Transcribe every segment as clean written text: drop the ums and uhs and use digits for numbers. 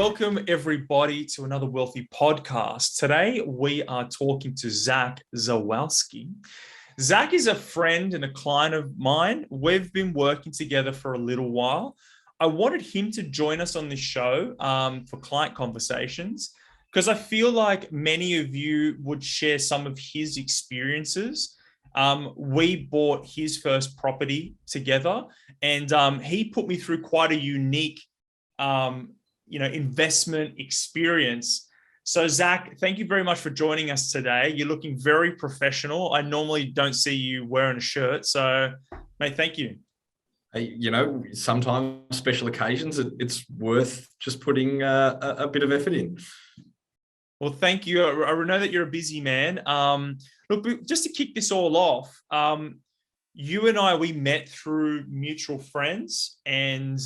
Welcome everybody to another Wealthi podcast. Today we are talking to Zach Zawalski. Zach is a friend and a client of mine. We've been working together for a little while. I wanted him to join us on this show for client conversations because I feel like many of you would share some of his experiences. We bought his first property together, and he put me through quite a unique investment experience. So Zach, thank you very much for joining us today. You're looking very professional. I normally don't see you wearing a shirt. So mate, thank you. Sometimes special occasions, it's worth just putting a bit of effort in. Well, thank you. I know that you're a busy man. Look, just to kick this all off, you and I, we met through mutual friends, and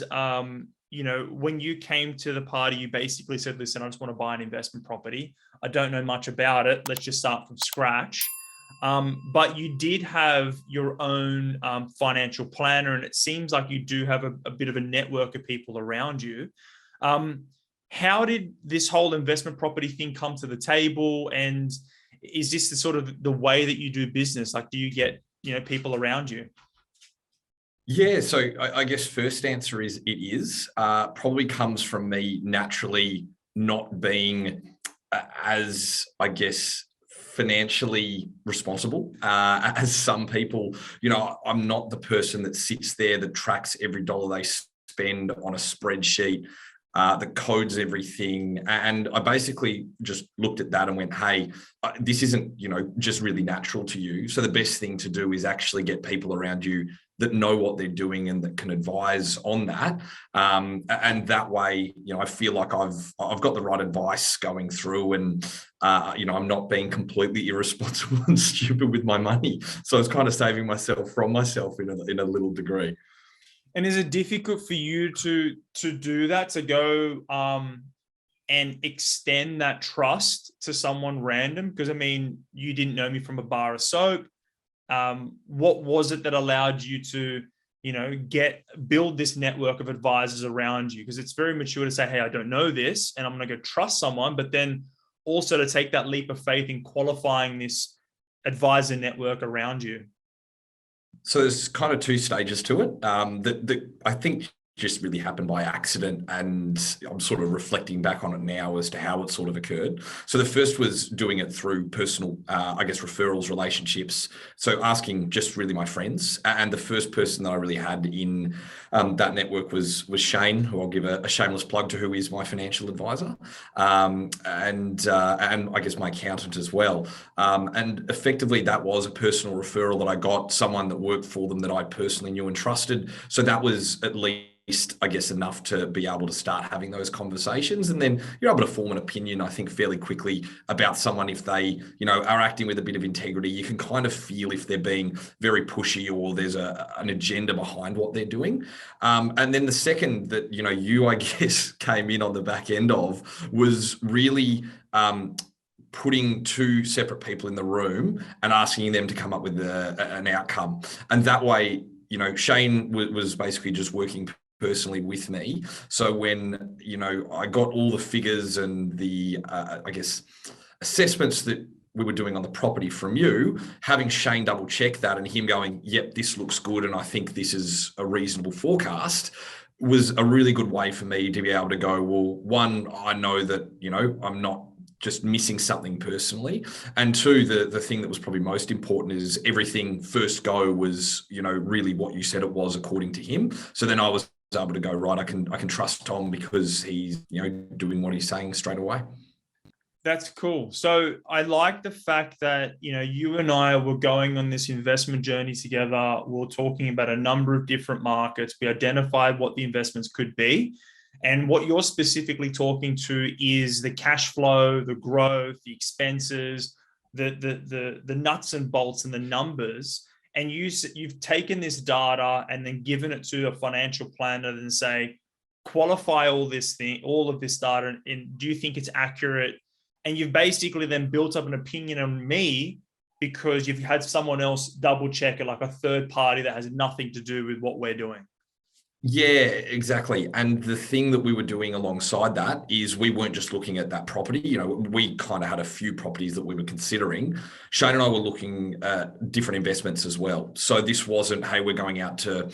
when you came to the party, you basically said, listen, I just want to buy an investment property. I don't know much about it. Let's just start from scratch. But you did have your own financial planner, and it seems like you do have a bit of a network of people around you. How did this whole investment property thing come to the table? And is this the sort of the way that you do business? Like, do you get, people around you? Yeah, so I guess first answer is it is. Probably comes from me naturally not being as, I guess, financially responsible as some people. I'm not the person that sits there that tracks every dollar they spend on a spreadsheet, that codes everything. And I basically just looked at that and went, hey, this isn't, just really natural to you. So the best thing to do is actually get people around you that know what they're doing and that can advise on that. And that way, I feel like I've got the right advice going through, and I'm not being completely irresponsible and stupid with my money. So it's kind of saving myself from myself in a little degree. And is it difficult for you to do that, to go and extend that trust to someone random? Because, you didn't know me from a bar of soap. What was it that allowed you to, build this network of advisors around you? Because it's very mature to say, hey, I don't know this, and I'm going to go trust someone, but then also to take that leap of faith in qualifying this advisor network around you. So there's kind of two stages to it that I think just really happened by accident, and I'm sort of reflecting back on it now as to how it sort of occurred. So the first was doing it through personal, referrals, relationships. So asking just really my friends, and the first person that I really had in that network was Shane, who I'll give a shameless plug to, who is my financial advisor, and I guess my accountant as well. And effectively, that was a personal referral that I got, someone that worked for them that I personally knew and trusted. So that was at least, I guess, enough to be able to start having those conversations. And then you're able to form an opinion, I think, fairly quickly about someone. If they, are acting with a bit of integrity, you can kind of feel if they're being very pushy or there's an agenda behind what they're doing. And then the second that, I guess, came in on the back end of was really putting two separate people in the room and asking them to come up with an outcome. And that way, Shane was basically just working personally with me. So when, I got all the figures and the, assessments that we were doing on the property from you, having Shane double check that and him going, yep, this looks good, and I think this is a reasonable forecast, was a really good way for me to be able to go, well, one, I know that, I'm not just missing something personally. And two, the thing that was probably most important is everything first go was, really what you said it was according to him. So then I was able to go, right, I can trust Tom because he's, doing what he's saying straight away. That's cool. So I like the fact that, you and I were going on this investment journey together. We were talking about a number of different markets. We identified what the investments could be. And what you're specifically talking to is the cash flow, the growth, the expenses, the nuts and bolts and the numbers. And you've taken this data and then given it to a financial planner and say, qualify all of this data, and do you think it's accurate? And you've basically then built up an opinion on me because you've had someone else double check it, like a third party that has nothing to do with what we're doing. Yeah, exactly. And the thing that we were doing alongside that is we weren't just looking at that property. We kind of had a few properties that we were considering. Shane and I were looking at different investments as well. So this wasn't, hey, we're going out to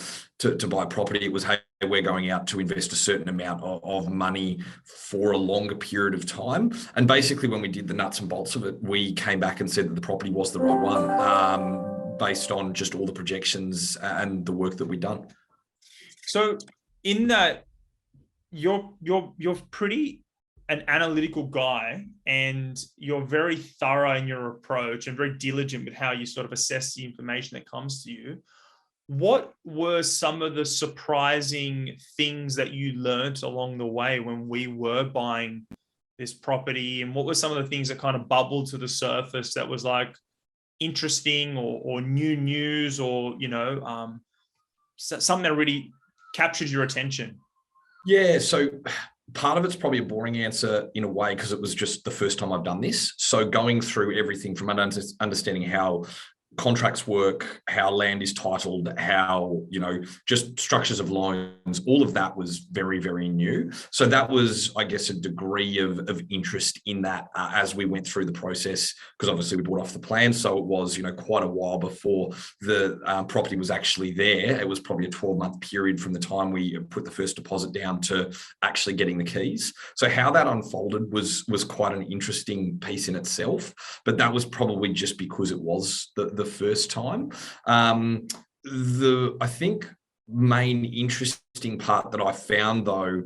buy property. It was, hey, we're going out to invest a certain amount of money for a longer period of time. And basically, when we did the nuts and bolts of it, we came back and said that the property was the right one, based on just all the projections and the work that we'd done. So in that, you're pretty an analytical guy, and you're very thorough in your approach and very diligent with how you sort of assess the information that comes to you. What were some of the surprising things that you learned along the way when we were buying this property? And what were some of the things that kind of bubbled to the surface that was like interesting or new news, or, something that really captured your attention? Yeah, so part of it's probably a boring answer in a way because it was just the first time I've done this. So going through everything from understanding how contracts work, how land is titled, how, just structures of loans, all of that was very, very new. So that was, I guess, a degree of interest in that as we went through the process, because obviously we bought off the plan. So it was, quite a while before the property was actually there. It was probably a 12-month period from the time we put the first deposit down to actually getting the keys. So how that unfolded was quite an interesting piece in itself, but that was probably just because it was the first time. I think main interesting part that I found though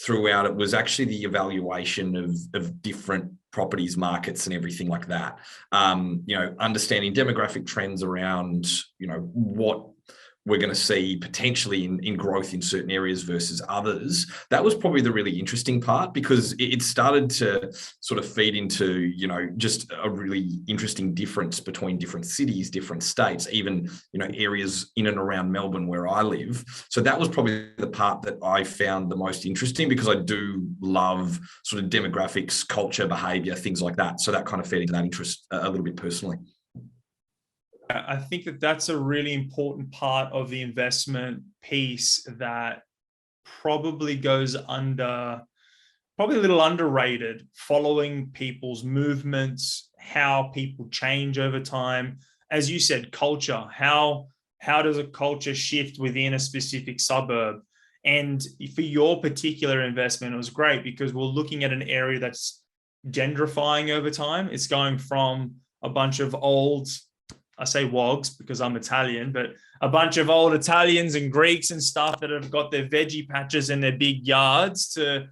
throughout it was actually the evaluation of different properties, markets, and everything like that. Understanding demographic trends around, what we're going to see potentially in growth in certain areas versus others. That was probably the really interesting part, because it started to sort of feed into, just a really interesting difference between different cities, different states, even, areas in and around Melbourne where I live. So that was probably the part that I found the most interesting, because I do love sort of demographics, culture, behavior, things like that. So that kind of fed into that interest a little bit personally. I think that that's a really important part of the investment piece that probably goes under, probably a little underrated, following people's movements, how people change over time. As you said, culture, how does a culture shift within a specific suburb? And for your particular investment, it was great because we're looking at an area that's gentrifying over time. It's going from a bunch of old, I say wogs because I'm Italian, but a bunch of old Italians and Greeks and stuff that have got their veggie patches in their big yards to,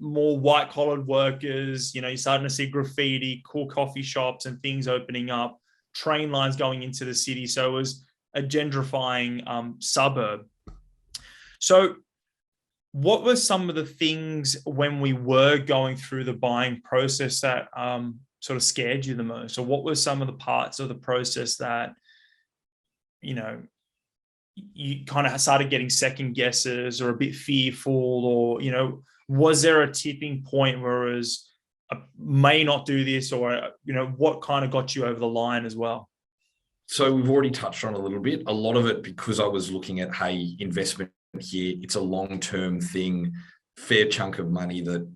more white collared workers. You're starting to see graffiti, cool coffee shops and things opening up, train lines going into the city. So it was a gentrifying suburb. So what were some of the things when we were going through the buying process that sort of scared you the most? Or what were some of the parts of the process that, you kind of started getting second guesses or a bit fearful, or, was there a tipping point where it was, I may not do this, or, what kind of got you over the line as well? So we've already touched on a little bit, a lot of it because I was looking at, hey, investment here, it's a long-term thing, fair chunk of money that,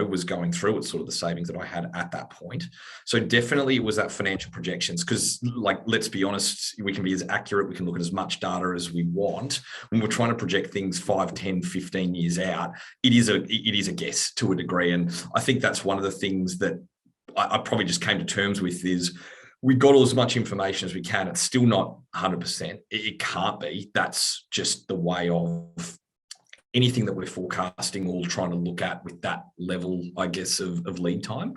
was going through. It's sort of the savings that I had at that point. So definitely it was that financial projections, because let's be honest, we can be as accurate, we can look at as much data as we want. When we're trying to project things 5, 10, 15 years out, it is a guess to a degree. And I think that's one of the things that I probably just came to terms with is, we got all as much information as we can. It's still not 100%. It can't be. That's just the way of anything that we're forecasting or trying to look at with that level, I guess, of lead time.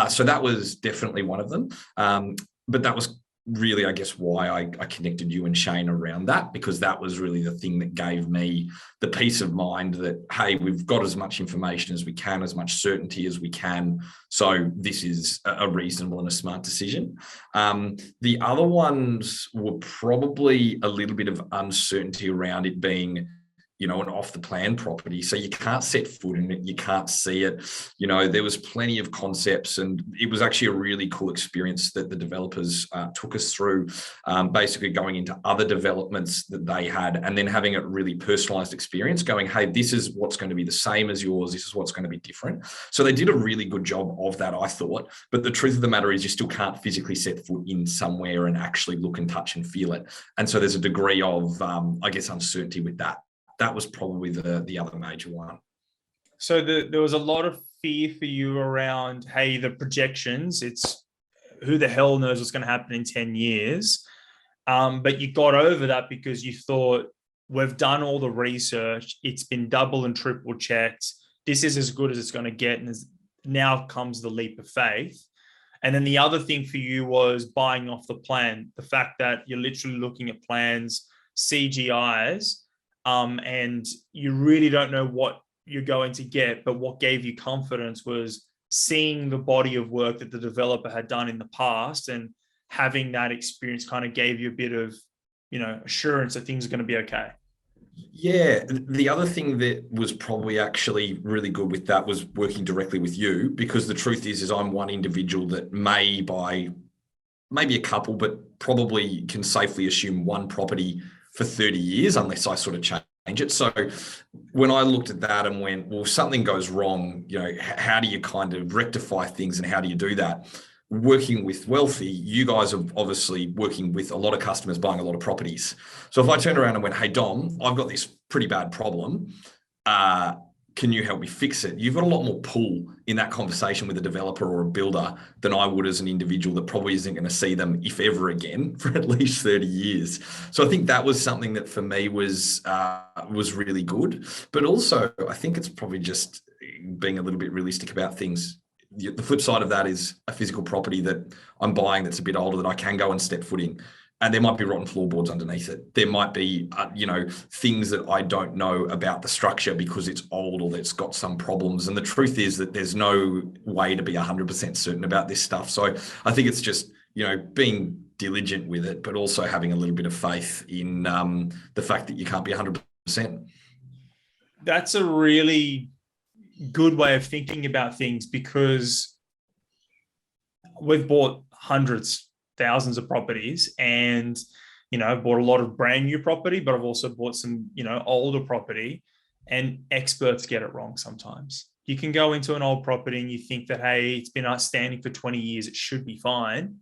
So that was definitely one of them. But that was really, I guess, why I connected you and Shane around that, because that was really the thing that gave me the peace of mind that, hey, we've got as much information as we can, as much certainty as we can. So this is a reasonable and a smart decision. The other ones were probably a little bit of uncertainty around it being, an off the plan property. So you can't set foot in it. You can't see it. There was plenty of concepts, and it was actually a really cool experience that the developers took us through, basically going into other developments that they had and then having a really personalized experience going, hey, this is what's going to be the same as yours. This is what's going to be different. So they did a really good job of that, I thought. But the truth of the matter is you still can't physically set foot in somewhere and actually look and touch and feel it. And so there's a degree of, uncertainty with that. That was probably the other major one. So there was a lot of fear for you around, hey, the projections, it's who the hell knows what's going to happen in 10 years. But you got over that because you thought, we've done all the research. It's been double and triple checked. This is as good as it's going to get. And now comes the leap of faith. And then the other thing for you was buying off the plan, the fact that you're literally looking at plans, CGIs, and you really don't know what you're going to get. But what gave you confidence was seeing the body of work that the developer had done in the past, and having that experience kind of gave you a bit of, assurance that things are going to be okay. Yeah. The other thing that was probably actually really good with that was working directly with you, because the truth is I'm one individual that may buy maybe a couple, but probably can safely assume one property for 30 years unless I sort of change it. So when I looked at that and went, well, if something goes wrong, how do you kind of rectify things and how do you do that? Working with Wealthi, you guys are obviously working with a lot of customers buying a lot of properties. So if I turned around and went, hey, Dom, I've got this pretty bad problem. Can you help me fix it? You've got a lot more pull in that conversation with a developer or a builder than I would as an individual that probably isn't going to see them, if ever again, for at least 30 years. So I think that was something that for me was really good. But also, I think it's probably just being a little bit realistic about things. The flip side of that is a physical property that I'm buying that's a bit older that I can go and step foot in. And there might be rotten floorboards underneath it. There might be, things that I don't know about the structure because it's old or it's got some problems. And the truth is that there's no way to be 100% certain about this stuff. So I think it's just, being diligent with it, but also having a little bit of faith in the fact that you can't be 100%. That's a really good way of thinking about things, because we've bought hundreds, thousands of properties, and I've bought a lot of brand new property, but I've also bought some older property, and experts get it wrong sometimes. You can go into an old property and you think that, hey, it's been outstanding for 20 years, it should be fine,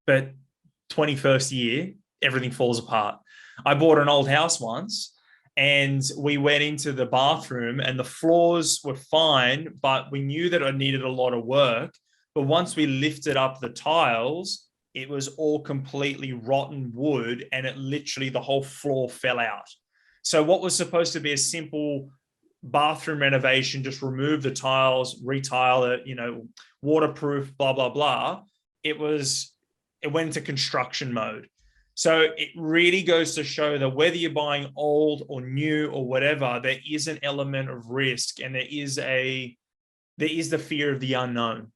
but 21st year everything falls apart. I bought an old house once, and we went into the bathroom and the floors were fine, but we knew that it needed a lot of work. But once we lifted up the tiles, it was all completely rotten wood, and it literally, the whole floor fell out. So what was supposed to be a simple bathroom renovation, just remove the tiles, retile it, waterproof, blah, blah, blah. It went into construction mode. So it really goes to show that whether you're buying old or new or whatever, there is an element of risk, and there is the fear of the unknown.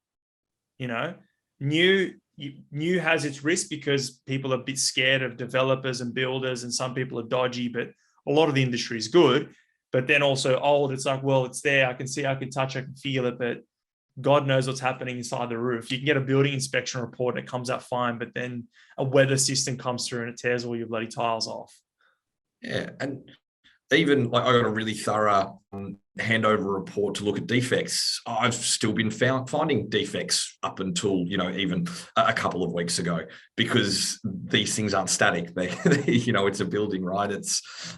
New has its risk because people are a bit scared of developers and builders, and some people are dodgy, but a lot of the industry is good. But then also old, it's like, well, it's there. I can see, I can touch, I can feel it, but God knows what's happening inside the roof. You can get a building inspection report and it comes out fine, but then a weather system comes through and it tears all your bloody tiles off. Yeah. And even I got a really thorough handover report to look at defects. I've still been finding defects up until, even a couple of weeks ago, because these things aren't static. It's a building, right?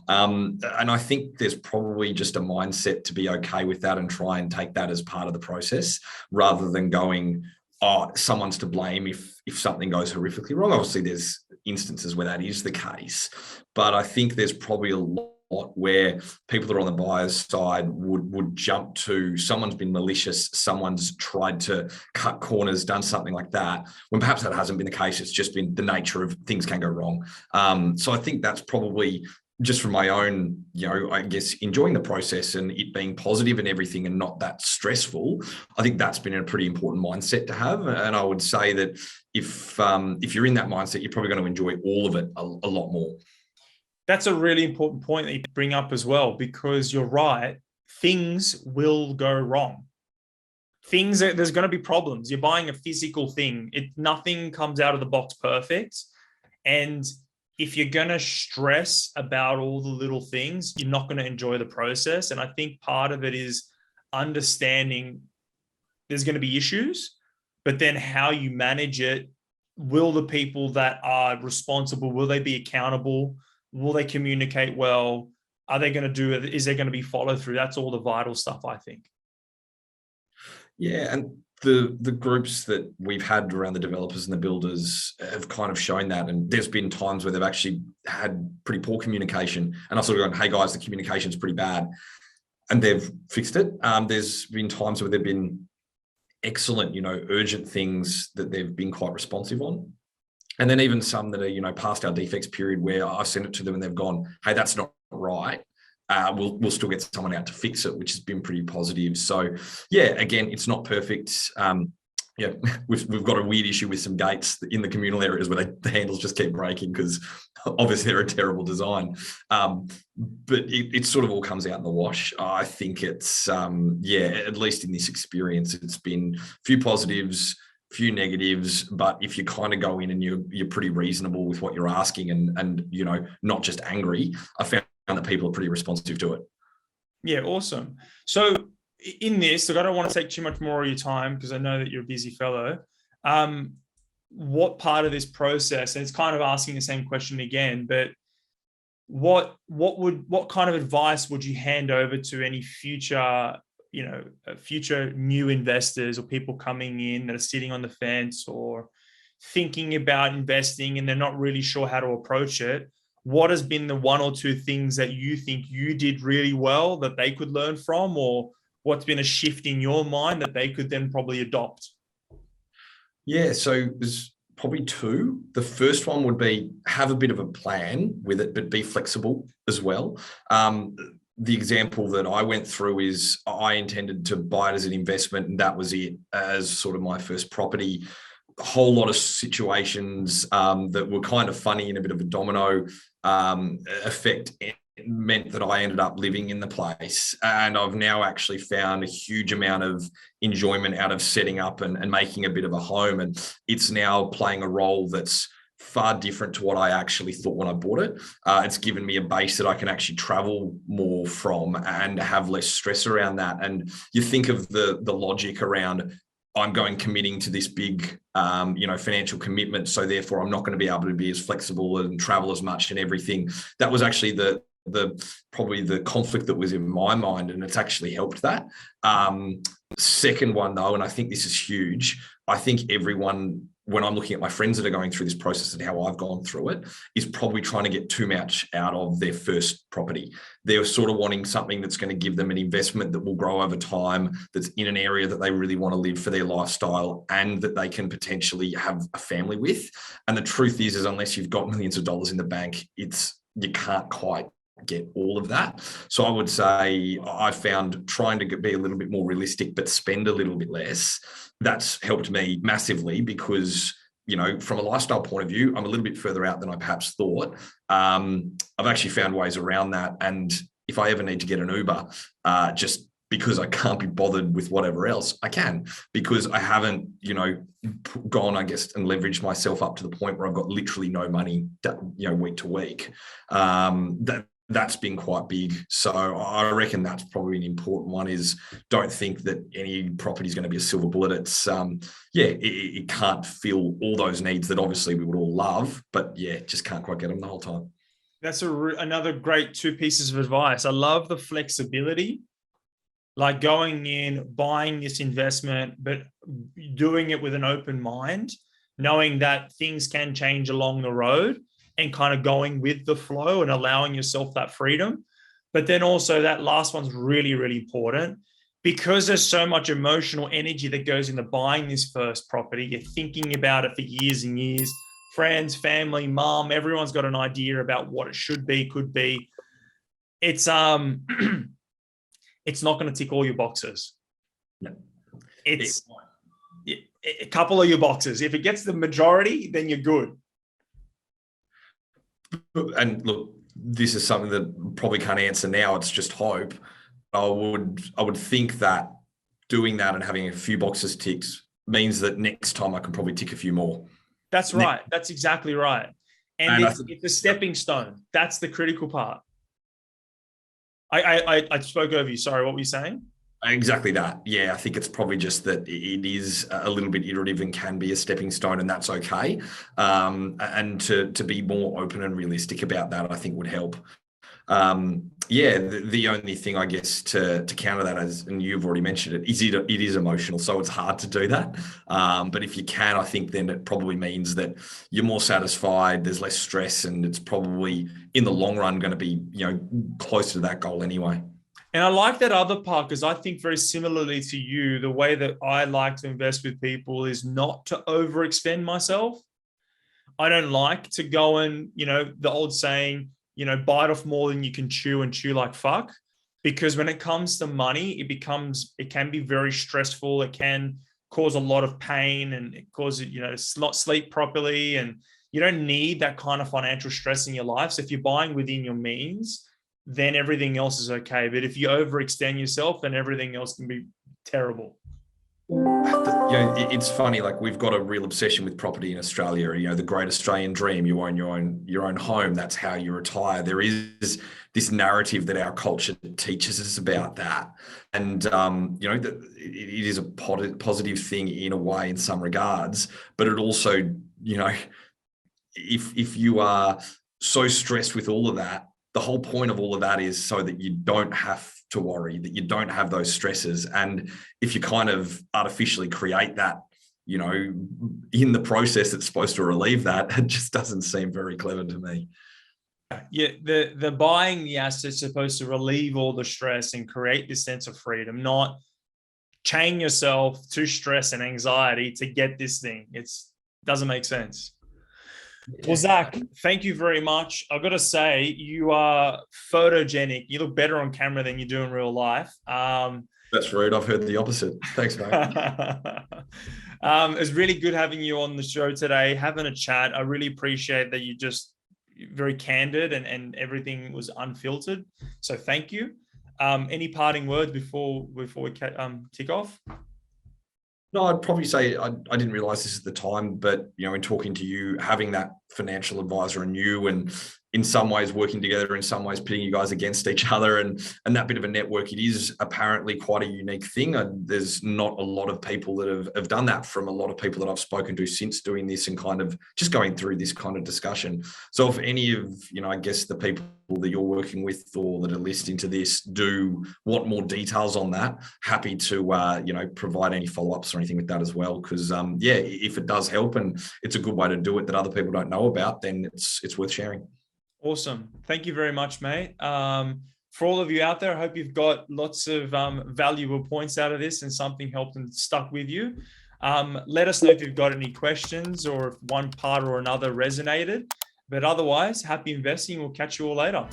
And I think there's probably just a mindset to be okay with that and try and take that as part of the process, rather than going, oh, someone's to blame if something goes horrifically wrong. Obviously, there's instances where that is the case, but I think there's probably a lot where people that are on the buyer's side would jump to, someone's been malicious, someone's tried to cut corners, done something like that, when perhaps that hasn't been the case. It's just been the nature of things can go wrong. So I think that's probably, just from my own, I guess, enjoying the process and it being positive and everything and not that stressful, I think that's been a pretty important mindset to have. And I would say that if you're in that mindset, you're probably going to enjoy all of it a lot more. That's a really important point that you bring up as well, because you're right. Things will go wrong. There's going to be problems. You're buying a physical thing. Nothing comes out of the box perfect. And if you're going to stress about all the little things, you're not going to enjoy the process. And I think part of it is understanding there's going to be issues, but then how you manage it. Will the people that are responsible, will they be accountable? Will they communicate well? Are they going to do it? Is there going to be follow through? That's all the vital stuff, I think. Yeah, and the groups that we've had around the developers and the builders have kind of shown that. And there's been times where they've actually had pretty poor communication, and I've sort of gone, "Hey guys, the communication's pretty bad," and they've fixed it. There's been times where they've been excellent, urgent things that they've been quite responsive on. And then even some that are, past our defects period where I sent it to them and they've gone, "Hey, that's not right. We'll still get someone out to fix it," which has been pretty positive. So yeah, again, it's not perfect. Yeah, we've got a weird issue with some gates in the communal areas where the handles just keep breaking because obviously they're a terrible design. But it sort of all comes out in the wash. I think it's, at least in this experience, it's been a few positives, few negatives, but if you kind of go in and you're pretty reasonable with what you're asking and not just angry, I found that people are pretty responsive to it. Yeah, awesome. So in this, look, I don't want to take too much more of your time because I know that you're a busy fellow. What part of this process, and it's kind of asking the same question again, but what kind of advice would you hand over to any future new investors or people coming in that are sitting on the fence or thinking about investing and they're not really sure how to approach it? What has been the one or two things that you think you did really well that they could learn from, or what's been a shift in your mind that they could then probably adopt? Yeah, so there's probably two. The first one would be have a bit of a plan with it, but be flexible as well. The example that I went through is I intended to buy it as an investment, and that was it as sort of my first property. A whole lot of situations that were kind of funny in a bit of a domino effect meant that I ended up living in the place, and I've now actually found a huge amount of enjoyment out of setting up and making a bit of a home, and it's now playing a role that's far different to what I actually thought when I bought it. It's given me a base that I can actually travel more from and have less stress around that. And you think of the logic around I'm committing to this big, financial commitment. So therefore I'm not going to be able to be as flexible and travel as much and everything. That was actually probably the conflict that was in my mind, and it's actually helped that. Second one though, and I think this is huge, I think everyone, when I'm looking at my friends that are going through this process and how I've gone through it, is probably trying to get too much out of their first property. They're sort of wanting something that's going to give them an investment that will grow over time, that's in an area that they really want to live for their lifestyle and that they can potentially have a family with. And the truth is unless you've got millions of dollars in the bank, you can't quite get all of that. So I would say I found trying to be a little bit more realistic, but spend a little bit less. That's helped me massively because, from a lifestyle point of view, I'm a little bit further out than I perhaps thought. I've actually found ways around that. And if I ever need to get an Uber, just because I can't be bothered with whatever else, I can, because I haven't, gone, I guess, and leveraged myself up to the point where I've got literally no money, week to week. That's been quite big. So I reckon that's probably an important one, is don't think that any property is going to be a silver bullet. It's, it can't fill all those needs that obviously we would all love, but just can't quite get them the whole time. That's another great two pieces of advice. I love the flexibility, like going in, buying this investment, but doing it with an open mind, knowing that things can change along the road and kind of going with the flow and allowing yourself that freedom. But then also that last one's really, really important because there's so much emotional energy that goes into buying this first property. You're thinking about it for years and years. Friends, family, mom, everyone's got an idea about what it should be, could be. It's it's not going to tick all your boxes. No. It's a couple of your boxes. If it gets the majority, then you're good. And look, this is something that probably can't answer now. It's just hope. I would think that doing that and having a few boxes ticked means that next time I can probably tick a few more. That's right. That's exactly right. And it's a stepping stone. That's the critical part. I spoke over you. Sorry, what were you saying? Exactly that. Yeah, I think it's probably just that it is a little bit iterative and can be a stepping stone, and that's okay. And to be more open and realistic about that, I think would help. Yeah, the only thing I guess to counter that, as and you've already mentioned it, is it is emotional, so it's hard to do that. But if you can, I think then it probably means that you're more satisfied, there's less stress, and it's probably in the long run going to be closer to that goal anyway. And I like that other part because I think very similarly to you, the way that I like to invest with people is not to overextend myself. I don't like to go and, the old saying, bite off more than you can chew and chew like fuck. Because when it comes to money, it can be very stressful. It can cause a lot of pain and it causes, not sleep properly. And you don't need that kind of financial stress in your life. So if you're buying within your means, then everything else is okay. But if you overextend yourself, then everything else can be terrible. It's funny, like we've got a real obsession with property in Australia. The great Australian dream, you own your own home, that's how you retire. There is this narrative that our culture teaches us about that. And it is a positive thing in a way in some regards, but it also, if you are so stressed with all of that, the whole point of all of that is so that you don't have to worry, that you don't have those stresses. And if you kind of artificially create that, in the process that's supposed to relieve that, it just doesn't seem very clever to me. Yeah, the buying the asset's supposed to relieve all the stress and create this sense of freedom, not chain yourself to stress and anxiety to get this thing. It doesn't make sense. Well, Zach, thank you very much. I've got to say, you are photogenic. You look better on camera than you do in real life. That's rude. I've heard the opposite. Thanks, mate. It was really good having you on the show today, having a chat. I really appreciate that you just very candid and everything was unfiltered. So thank you. Any parting words before we tick off? No, I'd probably say I didn't realize this at the time, but in talking to you, having that financial advisor and you, and in some ways working together, in some ways pitting you guys against each other, and that bit of a network, it is apparently quite a unique thing. And there's not a lot of people that have done that, from a lot of people that I've spoken to since doing this and kind of just going through this kind of discussion. So if any of, I guess the people that you're working with or that are listening to this do want more details on that, happy to, provide any follow-ups or anything with that as well. Because, if it does help and it's a good way to do it that other people don't know about, then it's worth sharing. Awesome. Thank you very much, mate. For all of you out there, I hope you've got lots of valuable points out of this and something helped and stuck with you. Let us know if you've got any questions or if one part or another resonated. But otherwise, happy investing. We'll catch you all later.